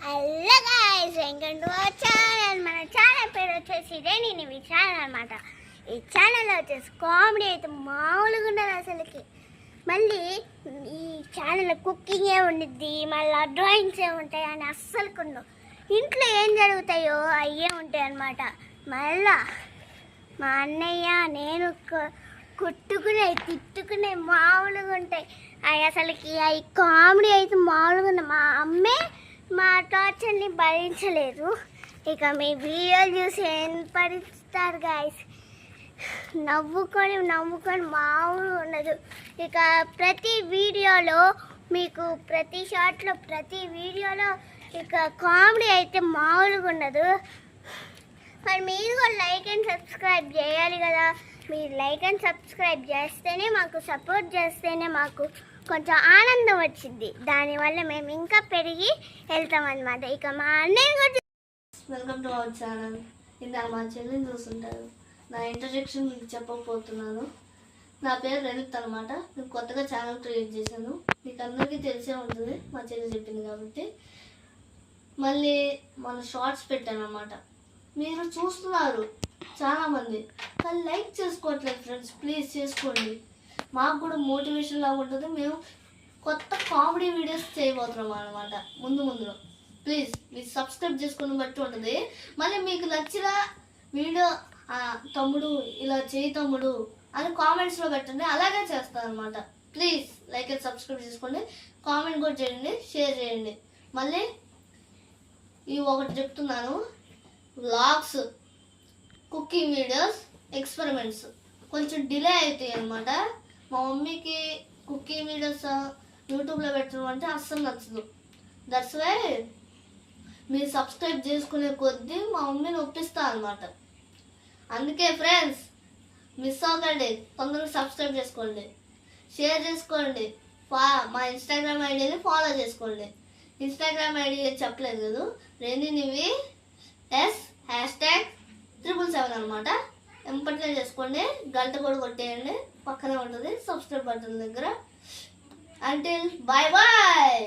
Hello guys, welcome to our channel. మన channel పేరు వచ్చేసి రేణినివి ఛానల్ అనమాట. ఈ ఛానల్లో వచ్చేసి కామెడీ అయితే మామూలుగా ఉండదు అసలుకి. మళ్ళీ ఈ ఛానల్లో కుకింగ్ ఉండిద్ది, మళ్ళీ డ్రాయింగ్స్ ఉంటాయి అని అస్సలుకు ఉండవు. ఇంట్లో ఏం జరుగుతాయో అయ్యే ఉంటాయి అన్నమాట. మళ్ళా మా అన్నయ్య నేను కుట్టుకునే తిట్టుకునే మామూలుగా ఉంటాయి అవి. అసలుకి అవి కామెడీ అయితే మామూలుగా ఉన్నాయి. మా అమ్మే మా టార్చర్ని భరించలేదు. ఇక మీ వీడియోలు చూసి ఏం భరిస్తారు గాయస్. నవ్వుకొని మామూలు ఉండదు. ఇక ప్రతి వీడియోలో మీకు ప్రతి షార్ట్లో ప్రతి వీడియోలో ఇక కామెడీ అయితే మామూలుగా ఉండదు. మరి మీరు కూడా లైక్ అండ్ సబ్స్క్రైబ్ చేయాలి కదా. మీరు లైక్ అండ్ సబ్స్క్రైబ్ చేస్తేనే మాకు సపోర్ట్ చేస్తేనే మాకు కొంచెం ఆనందం వచ్చింది. దానివల్ల మేము ఇంకా పెరిగి వెళ్తామన్నమాట. ఇక మా అన్నయ్య కూడా వెల్కమ్ టు అవర్ ఛానల్. ఇందాక మా చెల్లిని చూస్తుంటారు. నా ఇంట్రడక్షన్ మీకు చెప్పకపోతున్నాను. నా పేరు రవిత్ అనమాట. నేను కొత్తగా ఛానల్ క్రియేట్ చేశాను. మీకు అందరికీ తెలిసే ఉంటుంది, మా చెల్లి చెప్పింది కాబట్టి. మళ్ళీ మన షార్ట్స్ పెట్టాను అనమాట. మీరు చూస్తున్నారు చాలామంది, కానీ లైక్ చేసుకోవట్లేదు ఫ్రెండ్స్. ప్లీజ్ చేసుకోండి, మాకు కూడా మోటివేషన్ లాగా ఉంటుంది. మేము కొత్త కామెడీ వీడియోస్ చేయబోతున్నాం అనమాట ముందులో. ప్లీజ్ మీరు సబ్స్క్రైబ్ చేసుకుని బట్టి ఉంటుంది. మళ్ళీ మీకు నచ్చిన వీడియో తమ్ముడు ఇలా చేయి తమ్ముడు అని కామెంట్స్లో పెట్టండి, అలాగే చేస్తాను అనమాట. ప్లీజ్ లైక్ అండ్ సబ్స్క్రైబ్ చేసుకోండి, కామెంట్ కూడా చేయండి, షేర్ చేయండి. మళ్ళీ ఇవి ఒకటి చెప్తున్నాను, వ్లాగ్స్, కుకింగ్ వీడియోస్, ఎక్స్పెరిమెంట్స్ కొంచెం డిలే అవుతాయి అనమాట. మా మమ్మీకి కుకింగ్ వీడియోస్ యూట్యూబ్లో పెట్టడం అంటే అస్సలు నచ్చదు. దట్స్ వై మీరు సబ్స్క్రైబ్ చేసుకునే కొద్దీ మా మమ్మీని ఒప్పిస్తా అనమాట. అందుకే ఫ్రెండ్స్ మిస్ అవ్వకండి, తొందరగా సబ్స్క్రైబ్ చేసుకోండి, షేర్ చేసుకోండి. మా ఇన్స్టాగ్రామ్ ఐడిని ఫాలో చేసుకోండి. ఇన్స్టాగ్రామ్ ఐడి చెప్పలేదు కదా, రేణినివి #777 అనమాట. ఎంపటిగా చేసుకోండి, గంట కూడా కొట్టేయండి, పక్కనే ఉంటుంది సబ్స్క్రైబ్ బటన్ దగ్గర. Until bye bye.